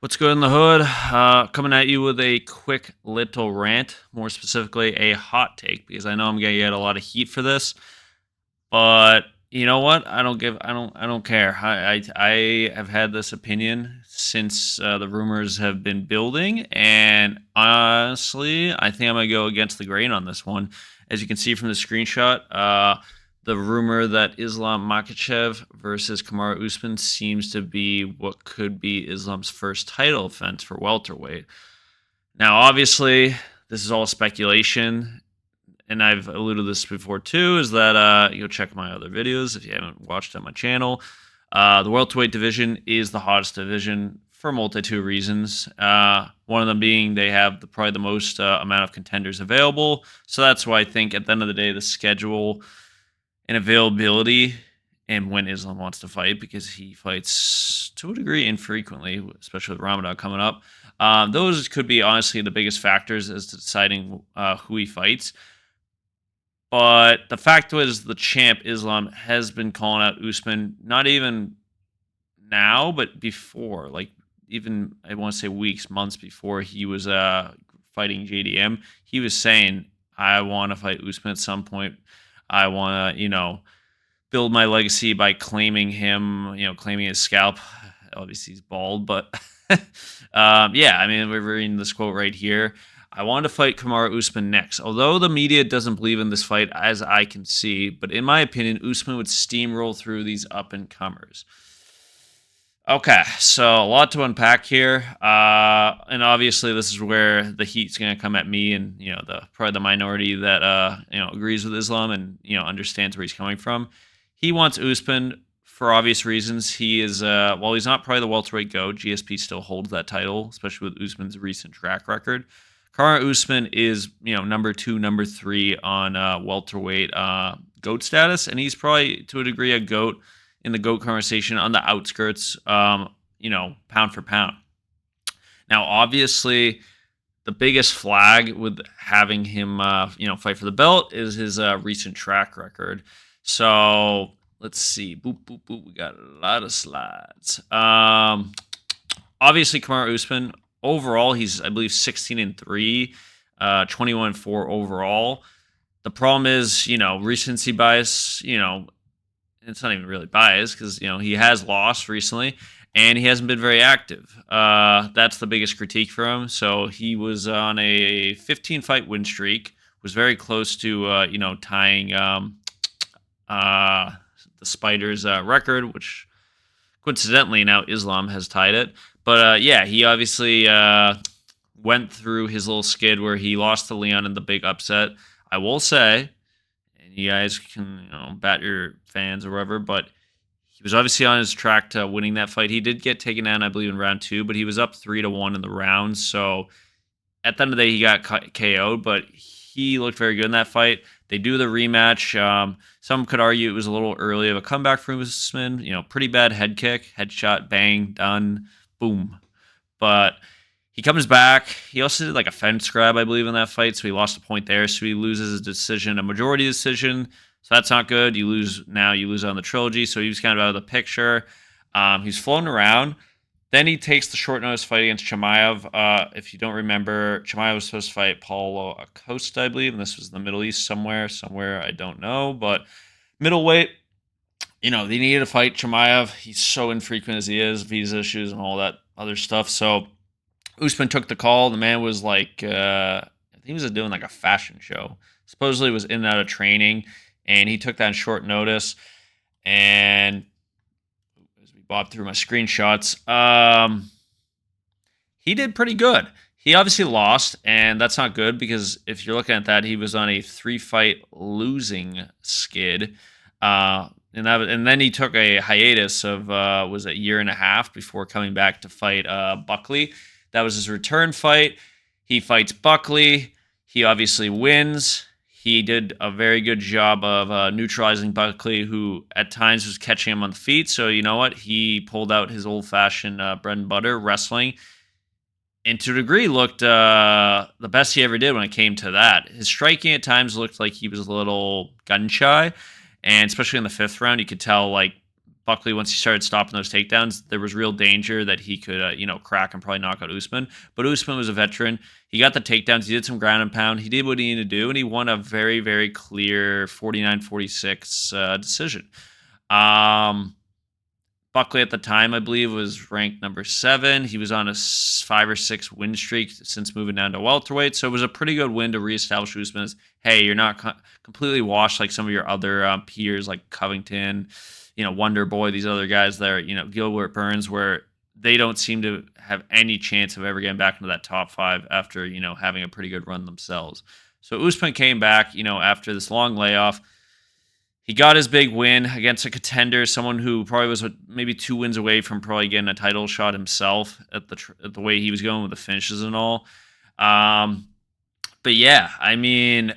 What's good in the hood? Coming at you with a quick little rant, more specifically a hot take, because I know I'm gonna get a lot of heat for this. But you know what? I don't care. I have had this opinion since the rumors have been building, and honestly, I think I'm gonna go against the grain on this one. As you can see from the screenshot, the rumor that Islam Makhachev versus Kamaru Usman seems to be what could be Islam's first title offense for welterweight. Now, obviously, this is all speculation, and I've alluded to this before too, is that you'll check my other videos if you haven't watched on my channel. The welterweight division is the hottest division for a multitude of reasons. One of them being they have probably the most amount of contenders available. So that's why I think at the end of the day, the schedule and availability and when Islam wants to fight, because he fights to a degree infrequently, especially with Ramadan coming up. Those could be honestly the biggest factors as to deciding who he fights. But the fact was, the champ Islam has been calling out Usman, not even now, but before, like even I want to say weeks, months before he was fighting JDM. He was saying, "I want to fight Usman at some point. I want to, build my legacy by claiming him, claiming his scalp." Obviously, he's bald, but yeah, I mean, we're reading this quote right here. "I want to fight Kamaru Usman next. Although the media doesn't believe in this fight, as I can see, but in my opinion, Usman would steamroll through these up-and-comers." Okay, so a lot to unpack here, and obviously this is where the heat's going to come at me, and the probably the minority that agrees with Islam and understands where he's coming from. He wants Usman for obvious reasons. He is while he's not probably the welterweight GOAT, GSP still holds that title, especially with Usman's recent track record. Kamaru Usman is number 2, number 3 on welterweight GOAT status, and he's probably to a degree a GOAT in the GOAT conversation on the outskirts, pound for pound. Now, obviously, the biggest flag with having him, fight for the belt is his recent track record. So let's see. Boop, boop, boop. We got a lot of slides. Obviously, Kamaru Usman, overall, he's, I believe, 16-3, 21-4 overall. The problem is, recency bias, it's not even really biased because he has lost recently and he hasn't been very active. That's the biggest critique for him. So he was on a 15 fight win streak, was very close to tying the Spiders record, which coincidentally now Islam has tied it. But yeah, he obviously went through his little skid where he lost to Leon in the big upset. I will say, you guys can bat your fans or whatever, but he was obviously on his track to winning that fight. He did get taken down, I believe, in round 2, but he was up 3-1 in the rounds. So at the end of the day, he got KO'd, but he looked very good in that fight. They do the rematch. Some could argue it was a little early of a comeback for Usman. Pretty bad head kick, headshot, bang, done, boom. But he comes back. He also did like a fence grab, I believe, in that fight, so he lost a point there. So he loses a decision, a majority decision. So that's not good. You lose on the trilogy. So he was kind of out of the picture. He's floating around. Then he takes the short notice fight against Chimaev. If you don't remember, Chimaev was supposed to fight Paulo Acosta, I believe, and this was in the Middle East somewhere I don't know. But middleweight, they needed to fight Chimaev. He's so infrequent as he is, visa issues and all that other stuff. So Usman took the call. The man was like, I think he was doing like a fashion show. Supposedly was in and out of training, and he took that on short notice. And as we bob through my screenshots, he did pretty good. He obviously lost, and that's not good because if you're looking at that, he was on a 3-fight losing skid. And then he took a hiatus of was a year and a half before coming back to fight Buckley. That was his return fight. He fights Buckley. He obviously wins. He did a very good job of neutralizing Buckley, who at times was catching him on the feet. So you know what? He pulled out his old-fashioned bread and butter, wrestling, and to a degree looked the best he ever did when it came to that. His striking at times looked like he was a little gun-shy, and especially in the 5th round, you could tell like Buckley, once he started stopping those takedowns, there was real danger that he could, crack and probably knock out Usman. But Usman was a veteran. He got the takedowns. He did some ground and pound. He did what he needed to do, and he won a very, very clear 49-46 decision. Buckley at the time, I believe, was ranked number 7. He was on a 5 or 6 win streak since moving down to welterweight. So it was a pretty good win to reestablish Usman as, hey, you're not completely washed like some of your other peers like Covington, Wonder Boy, these other guys there, Gilbert Burns, where they don't seem to have any chance of ever getting back into that top 5 after, having a pretty good run themselves. So Usman came back, after this long layoff. He got his big win against a contender, someone who probably was maybe 2 wins away from probably getting a title shot himself at the way he was going with the finishes and all. But yeah, I mean,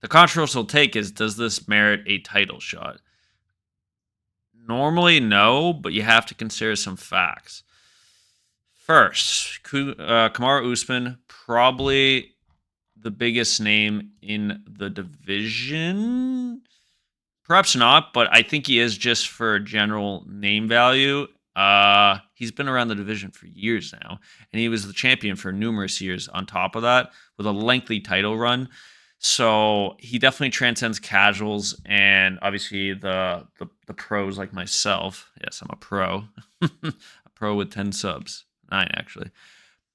the controversial take is, does this merit a title shot? Normally, no, but you have to consider some facts. First, Kamaru Usman, probably the biggest name in the division. Perhaps not, but I think he is just for general name value. He's been around the division for years now, and he was the champion for numerous years on top of that with a lengthy title run. So he definitely transcends casuals and obviously the pros like myself. Yes, I'm a pro. A pro with 10 subs. 9, actually.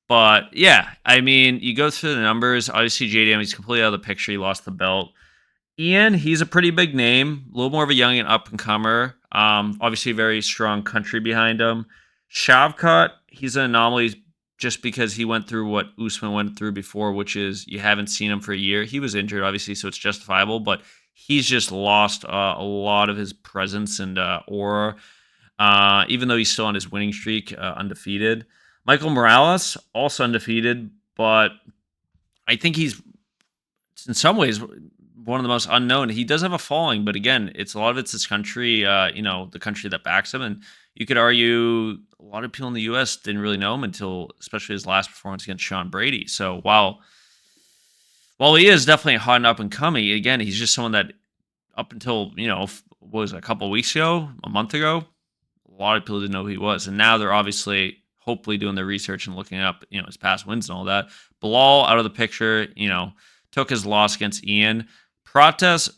But yeah, I mean, you go through the numbers. Obviously, JDM, he's completely out of the picture. He lost the belt. Ian, he's a pretty big name, a little more of a young and up-and-comer. Obviously, a very strong country behind him. Shavkat, he's an anomaly just because he went through what Usman went through before, which is you haven't seen him for a year. He was injured, obviously, so it's justifiable, but he's just lost a lot of his presence and aura, even though he's still on his winning streak, undefeated. Michael Morales, also undefeated, but I think he's, in some ways, one of the most unknown. He does have a following, but again, it's a lot of it's his country, the country that backs him. And you could argue a lot of people in the U.S. didn't really know him until, especially his last performance against Sean Brady. So while he is definitely hot and up and coming, again, he's just someone that up until, what was it, a couple of weeks ago, a month ago, a lot of people didn't know who he was. And now they're obviously hopefully doing their research and looking up, his past wins and all that. Bilal out of the picture, took his loss against Ian. Prates,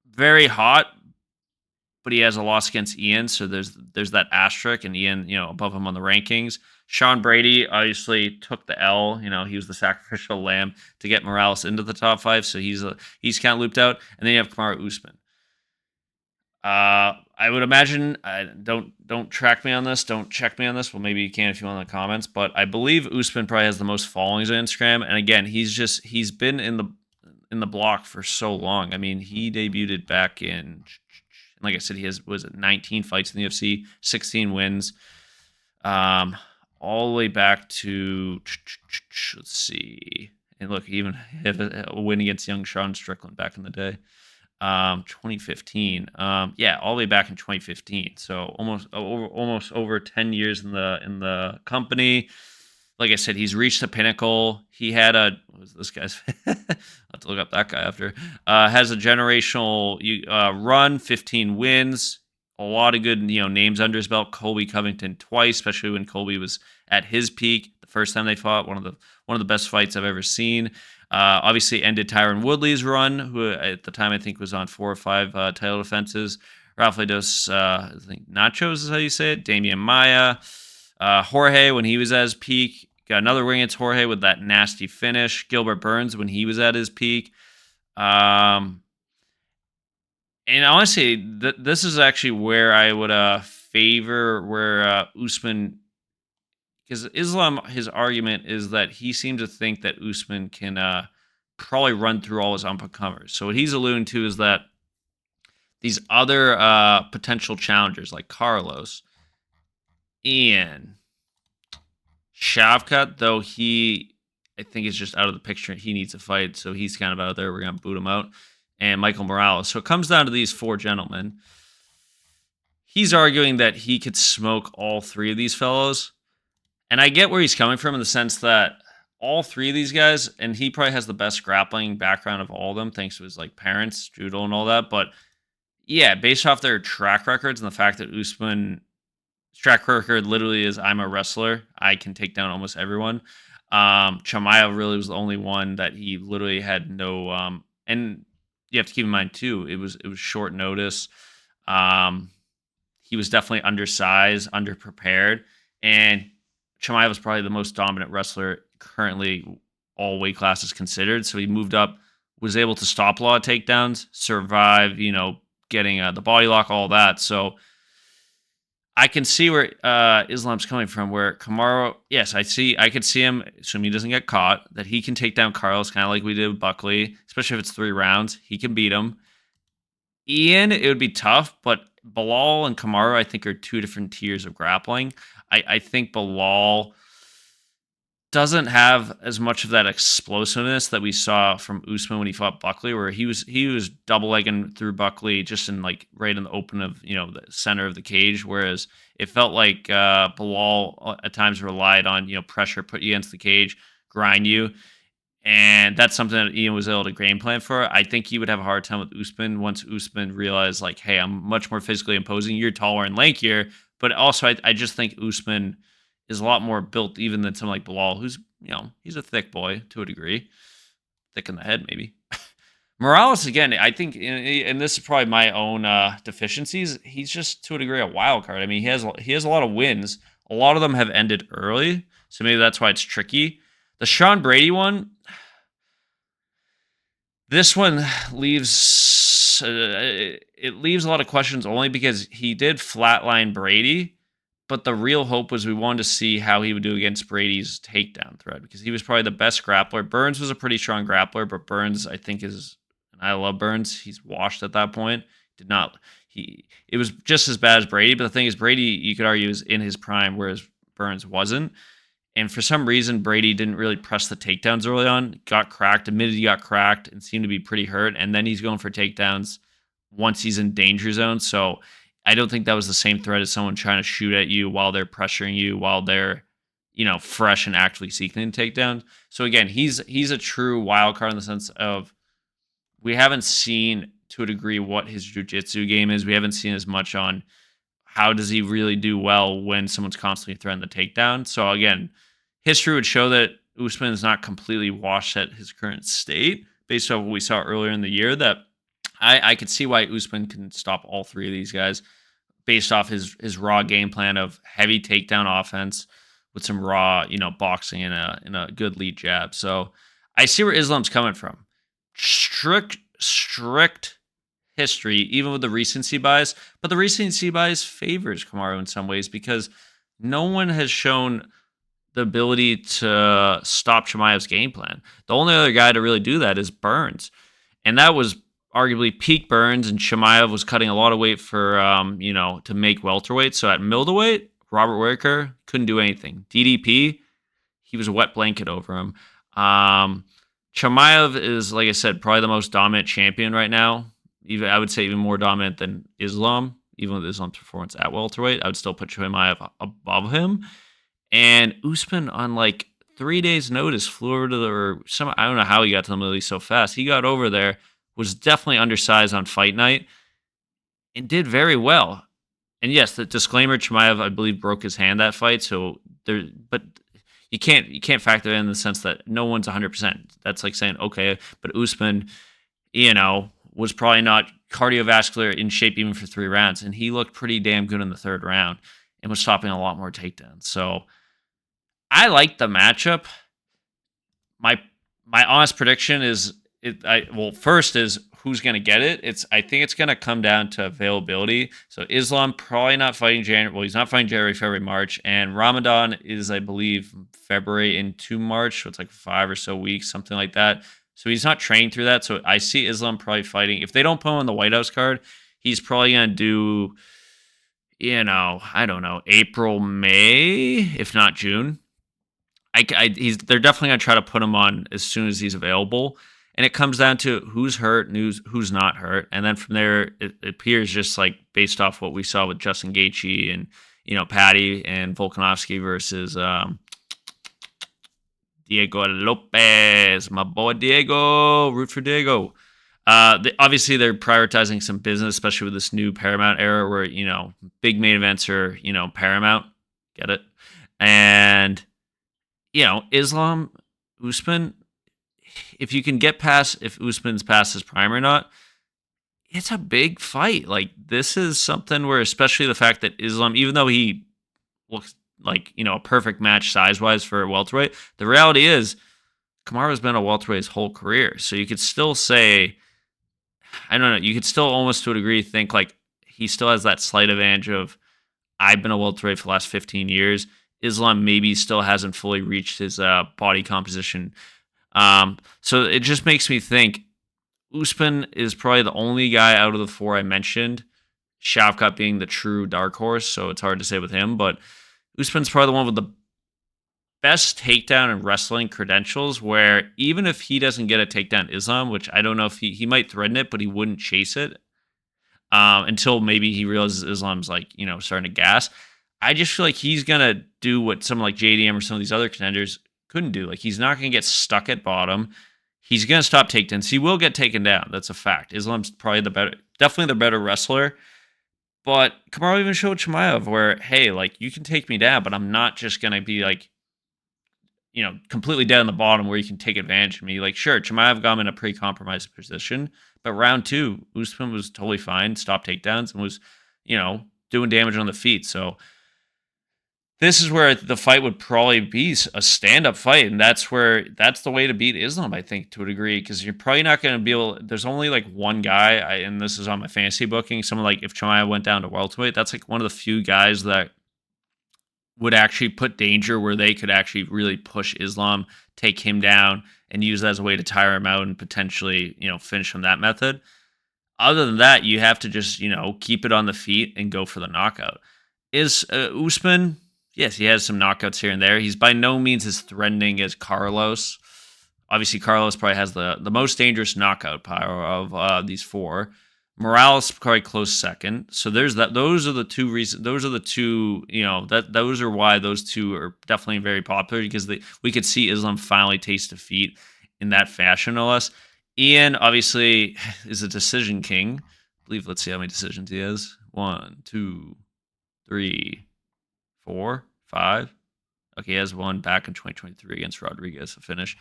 very hot, but he has a loss against Ian, so there's that asterisk, and Ian, above him on the rankings. Sean Brady obviously took the L. He was the sacrificial lamb to get Morales into the top 5, so he's kind of looped out. And then you have Kamaru Usman. I would imagine, don't track me on this, don't check me on this. Well, maybe you can if you want in the comments, but I believe Usman probably has the most followings on Instagram. And again, he's been in the block for so long. I mean, he debuted back in, like I said, he has 19 fights in the UFC, 16 wins, all the way back to, let's see, and look, he even had a win against young Sean Strickland back in the day, 2015. All the way back in 2015. So almost over 10 years in the company. Like I said, he's reached the pinnacle. He had what was this guy's? I'll have to look up that guy after. Has a generational run, 15 wins, a lot of good names under his belt. Colby Covington twice, especially when Colby was at his peak. The first time they fought, one of the best fights I've ever seen. Obviously ended Tyron Woodley's run, who at the time I think was on 4 or 5 title defenses. Rafael dos, I think Nachos is how you say it. Damian Maia. Jorge, when he was at his peak, got another win against Jorge with that nasty finish. Gilbert Burns, when he was at his peak. And honestly, this is actually where I would favor where Usman, because Islam, his argument is that he seems to think that Usman can probably run through all his up-and-comers. So what he's alluding to is that these other potential challengers like Carlos, Ian, Shavkat, though I think is just out of the picture. He needs a fight, so he's kind of out there. We're going to boot him out. And Michael Morales. So it comes down to these 4 gentlemen. He's arguing that he could smoke all 3 of these fellows. And I get where he's coming from in the sense that all 3 of these guys, and he probably has the best grappling background of all of them, thanks to his parents, judo and all that, but Yeah, based off their track records and the fact that Usman track record literally is I'm a wrestler. I can take down almost everyone. Chimaev really was the only one that he literally had no and you have to keep in mind too, it was short notice. Um he was definitely undersized, underprepared, and Chimaev was probably the most dominant wrestler currently, all weight classes considered. So he moved up, was able to stop a lot of takedowns, survive, getting the body lock, all that. So I can see where Islam's coming from. Where Kamaru, yes, I could see him, assuming he doesn't get caught, that he can take down Carlos, kind of like we did with Buckley, especially if it's 3 rounds. He can beat him. Ian, it would be tough, but Bilal and Kamaru, I think, are two different tiers of grappling. I think Bilal doesn't have as much of that explosiveness that we saw from Usman when he fought Buckley, where he was double legging through Buckley just in like right in the open of the center of the cage, whereas it felt like Bilal at times relied on pressure, put you against the cage, grind you, and that's something that Ian was able to game plan for. I think he would have a hard time with Usman once Usman realized, like, hey, I'm much more physically imposing. You're taller and lankier. But also, I just think Usman is a lot more built even than someone like Bilal, who's, he's a thick boy to a degree. Thick in the head, maybe. Morales, again, I think, and this is probably my own deficiencies, he's just to a degree a wild card. I mean, he has a lot of wins. A lot of them have ended early. So maybe that's why it's tricky. The Sean Brady one, this one leaves it leaves a lot of questions only because he did flatline Brady, but the real hope was we wanted to see how he would do against Brady's takedown threat because he was probably the best grappler. Burns was a pretty strong grappler, but Burns I think is, and I love Burns. He's washed at that point. Did not he? It was just as bad as Brady, but the thing is, Brady you could argue is in his prime, whereas Burns wasn't. And for some reason, Brady didn't really press the takedowns early on. Got cracked, admitted he got cracked, and seemed to be pretty hurt. And then he's going for takedowns once he's in danger zone. So I don't think that was the same threat as someone trying to shoot at you while they're pressuring you, while they're fresh and actively seeking takedowns. So again, he's a true wild card in the sense of we haven't seen to a degree what his jiu-jitsu game is. We haven't seen as much on how does he really do well when someone's constantly threatening the takedown. So again, history would show that Usman is not completely washed at his current state based on what we saw earlier in the year. That I could see why Usman can stop all three of these guys based off his raw game plan of heavy takedown offense with some raw, boxing and a good lead jab. So I see where Islam's coming from. Strict history, even with the recency bias, but the recency bias favors Kamaru in some ways because no one has shown the ability to stop Chimaev's game plan. The only other guy to really do that is Burns, and that was arguably peak Burns, and Chimaev was cutting a lot of weight for to make welterweight. So at middleweight, Robert Whitaker couldn't do anything. DDP, he was a wet blanket over him. Chimaev is, like I said, probably the most dominant champion right now. Even I would say even more dominant than Islam. Even with Islam's performance at welterweight, I would still put Chimaev above him. And Usman on like 3 days' notice flew over to I don't know how he got to the Middle East so fast. He got over there, was definitely undersized on fight night, and did very well. And yes, the disclaimer: Chimaev, I believe, broke his hand that fight. So there, but you can't factor in the sense that no one's 100%. That's like saying okay, but Usman, was probably not cardiovascular in shape even for 3 rounds, and he looked pretty damn good in the 3rd round and was stopping a lot more takedowns. So I like the matchup. My honest prediction is first is who's going to get it. I think it's going to come down to availability. So Islam probably not fighting January. Well, he's not fighting January, February, March, and Ramadan is, I believe, February into March. So it's like 5 or so weeks, something like that. So he's not trained through that. So I see Islam probably fighting. If they don't put him on the White House card, he's probably going to do, I don't know, April, May, if not June. They're definitely going to try to put him on as soon as he's available. And it comes down to who's hurt and who's not hurt. And then from there, it appears just like based off what we saw with Justin Gaethje and, Patty and Volkanovski versus Diego Lopez, my boy Diego, root for Diego. Obviously, they're prioritizing some business, especially with this new Paramount era where, big main events are, Paramount. Get it? And, Islam, Usman, if you can get past if Usman's past his prime or not, it's a big fight. Like, this is something where, especially the fact that Islam, even though he looks like, a perfect match size wise for a welterweight, the reality is Kamaru's been a welterweight his whole career. So you could still say, I don't know, you could still almost to a degree think like he still has that slight advantage of I've been a welterweight for the last 15 years. Islam maybe still hasn't fully reached his body composition. So it just makes me think Usman is probably the only guy out of the four I mentioned, Shavkat being the true dark horse, so it's hard to say with him, but Usman's probably the one with the best takedown and wrestling credentials where even if he doesn't get a takedown Islam, which I don't know if he might threaten it, but he wouldn't chase it until maybe he realizes Islam's like, starting to gas. I just feel like he's going to do what someone like JDM or some of these other contenders couldn't do. Like, he's not going to get stuck at bottom. He's going to stop takedowns. He will get taken down. That's a fact. Islam's probably definitely the better wrestler. But Kamaru even showed Chimaev where, hey, like, you can take me down, but I'm not just going to be like, completely dead on the bottom where you can take advantage of me. Like, sure, Chimaev got him in a pretty compromised position, but round two, Usman was totally fine, stopped takedowns, and was, doing damage on the feet. So this is where the fight would probably be a stand-up fight, and that's the way to beat Islam, I think, to a degree, because you're probably not going to be able. There's only like one guy, and this is on my fantasy booking. Someone like if Chimaev went down to welterweight, that's like one of the few guys that would actually put danger where they could actually really push Islam, take him down, and use that as a way to tire him out and potentially, finish him that method. Other than that, you have to just, keep it on the feet and go for the knockout. Is Usman? Yes, he has some knockouts here and there. He's by no means as threatening as Carlos. Obviously, Carlos probably has the most dangerous knockout power of these four. Morales probably close second. So there's that. Those are the two reasons. Those are the two. Those are why those two are definitely very popular, because we could see Islam finally taste defeat in that fashion, no less. Ian obviously is a decision king. I believe. Let's see how many decisions he has. 1, 2, 3, 4, 5. Okay, he has one back in 2023 against Rodriguez, a finish.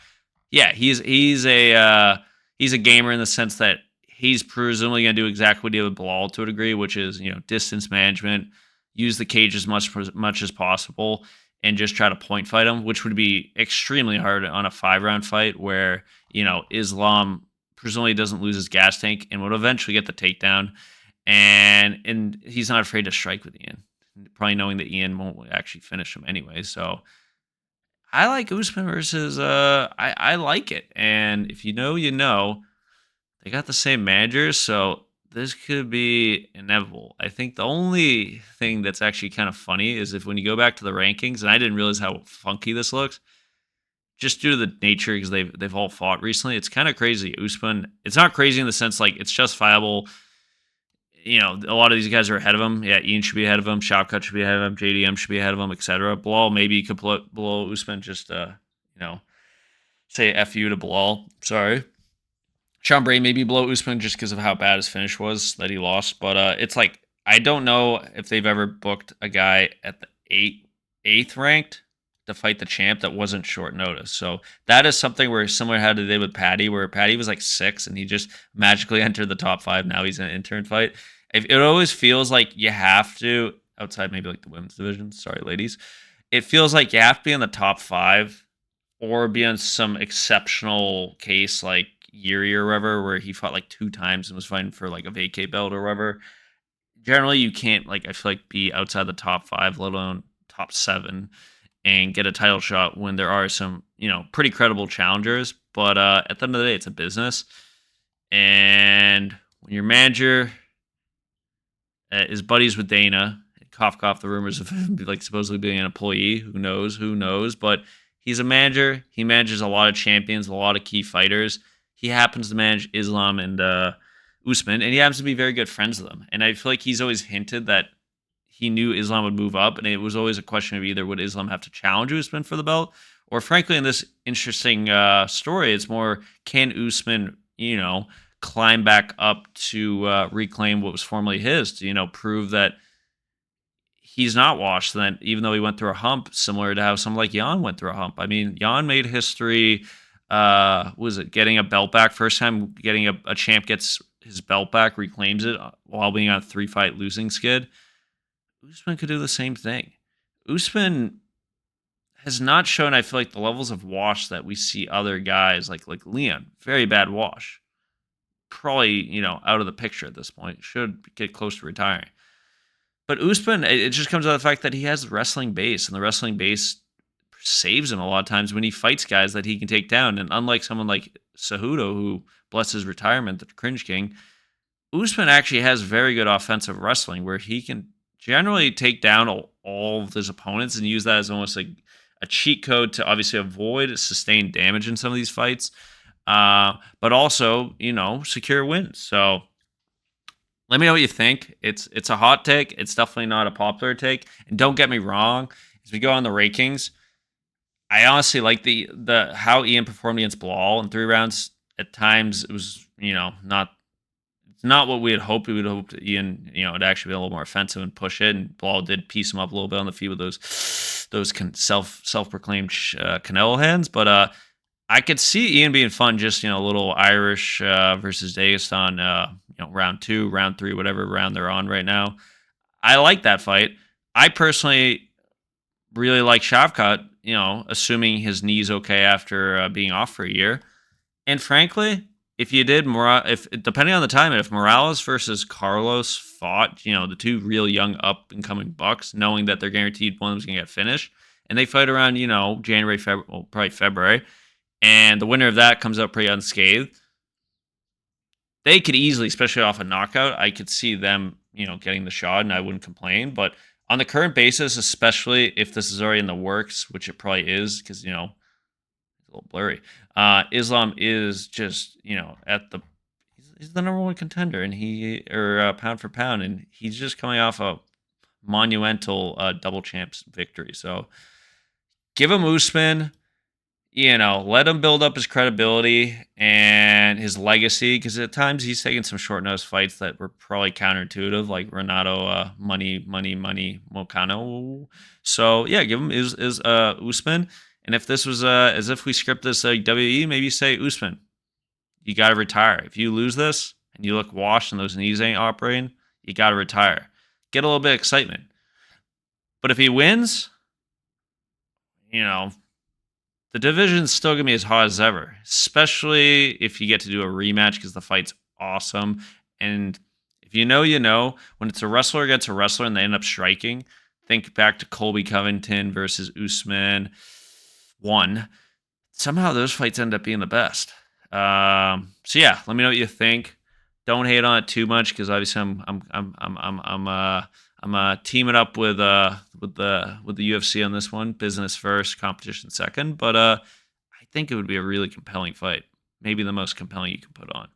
Yeah, he's a gamer in the sense that he's presumably going to do exactly what he did with Bilal to a degree, which is, distance management, use the cage as much as possible, and just try to point fight him, which would be extremely hard on a 5-round fight where, Islam presumably doesn't lose his gas tank and would eventually get the takedown. And he's not afraid to strike with Ian, probably knowing that Ian won't actually finish him anyway. So I like Usman versus, I like it. And if you know, they got the same managers, so this could be inevitable. I think the only thing that's actually kind of funny is if when you go back to the rankings, and I didn't realize how funky this looks, just due to the nature, because they've all fought recently, it's kind of crazy. Usman, it's not crazy in the sense like it's justifiable. A lot of these guys are ahead of him. Yeah, Ian should be ahead of him. Shavkat should be ahead of him. JDM should be ahead of him, etc. Bilal maybe could put below Usman, just say F you to Bilal. Sorry. Sean Bray maybe below Usman just because of how bad his finish was that he lost. But it's like, I don't know if they've ever booked a guy at the eighth ranked to fight the champ that wasn't short notice. So that is something where similar how they did with Patty, where Patty was like 6 and he just magically entered the top 5. Now he's in an intern fight. It always feels like you have to, outside maybe like the women's division, sorry ladies, it feels like you have to be in the top 5 or be on some exceptional case like Yuri or whatever, where he fought like 2 times and was fighting for like a vacate belt or whatever. Generally, you can't, like, I feel like, be outside the top 5, let alone top 7, and get a title shot when there are some, pretty credible challengers. But at the end of the day, it's a business. And when your manager is buddies with Dana, cough, the rumors of him like supposedly being an employee, who knows, but he's a manager. He manages a lot of champions, a lot of key fighters. He happens to manage Islam and Usman, and he happens to be very good friends with them. And I feel like he's always hinted that he knew Islam would move up, and it was always a question of either would Islam have to challenge Usman for the belt, or frankly, in this interesting story, it's more, can Usman, climb back up to reclaim what was formerly his, to prove that he's not washed. Then, even though he went through a hump, similar to how someone like Jan went through a hump. I mean, Jan made history. Was it getting a belt back? First time getting a champ gets his belt back, reclaims it while being on a 3-fight losing skid. Usman could do the same thing. Usman has not shown, I feel like, the levels of wash that we see other guys like Leon. Very bad wash. Probably, out of the picture at this point. Should get close to retiring. But Usman, it just comes out of the fact that he has the wrestling base, and the wrestling base saves him a lot of times when he fights guys that he can take down. And unlike someone like Cejudo, who, bless his retirement, the Cringe King, Usman actually has very good offensive wrestling where he can generally take down all of his opponents and use that as almost like a cheat code to obviously avoid sustained damage in some of these fights, but also, secure wins. So let me know what you think. It's a hot take. It's definitely not a popular take. And don't get me wrong, as we go on the rankings, I honestly like the how Ian performed against Bilal in 3 rounds. At times, it was not what we had hoped. We would hope that Ian, would actually be a little more offensive and push it. And Bilal did piece him up a little bit on the feet with those self-proclaimed Canelo hands. But I could see Ian being fun, just a little Irish versus Dagestan, round 2, round 3, whatever round they're on right now. I like that fight. I personally really like Shavkat, assuming his knee's okay after being off for a year. And frankly, if you did depending on the time, if Morales versus Carlos fought, the 2 real young up and coming bucks, knowing that they're guaranteed one of them's gonna get finished, and they fight around, January, February, probably February, and the winner of that comes out pretty unscathed, they could easily, especially off a knockout, I could see them, getting the shot, and I wouldn't complain. But on the current basis, especially if this is already in the works, which it probably is, because it's a little blurry. Islam is just, he's the number 1 contender, and pound for pound, and he's just coming off a monumental double champs victory. So give him Usman, let him build up his credibility and his legacy, because at times he's taken some short notice fights that were probably counterintuitive, like Renato Money Mocano. So yeah, give him Usman. And if this was as if we script this WE, maybe say, Usman, you got to retire. If you lose this and you look washed and those knees ain't operating, you got to retire. Get a little bit of excitement. But if he wins, the division's still going to be as hot as ever, especially if you get to do a rematch, because the fight's awesome. And if when it's a wrestler against a wrestler and they end up striking, think back to Colby Covington versus Usman 1. Somehow those fights end up being the best. So yeah, let me know what you think. Don't hate on it too much, because obviously I'm teaming up with the UFC on this one. Business first, competition second. But I think it would be a really compelling fight. Maybe the most compelling you can put on.